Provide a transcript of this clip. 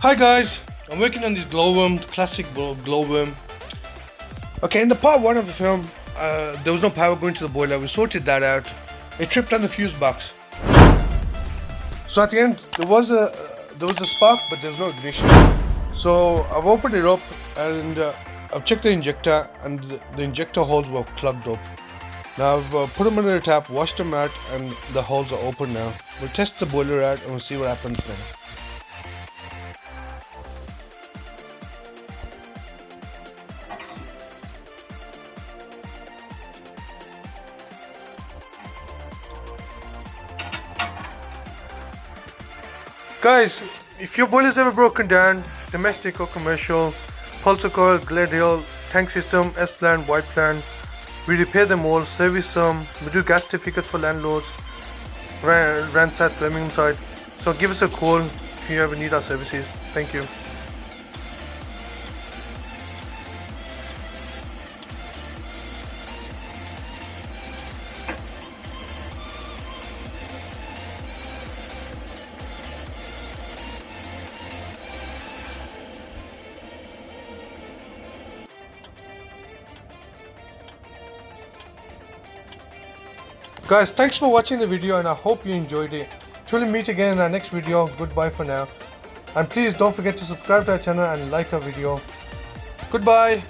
Hi guys, I'm working on this glowworm, classic glowworm. Okay, in the part 1 of the film, there was no power going to the boiler. We sorted that out. It tripped on the fuse box. So at the end, there was a spark, but there was no ignition. So I've opened it up and I've checked the injector, and the injector holes were plugged up. Now I've put them under the tap, washed them out, and the holes are open now. We'll test the boiler out and we'll see what happens now. Guys, if your boiler's ever broken down, domestic or commercial, pulsar coil, gladiol, tank system, S-plan, Y plan, we repair them all, service them, we do gas certificates for landlords, ransack Birmingham side. So give us a call if you ever need our services. Thank you. Guys, thanks for watching the video and I hope you enjoyed it. Till we meet again in our next video, goodbye for now. And please don't forget to subscribe to our channel and like our video. Goodbye.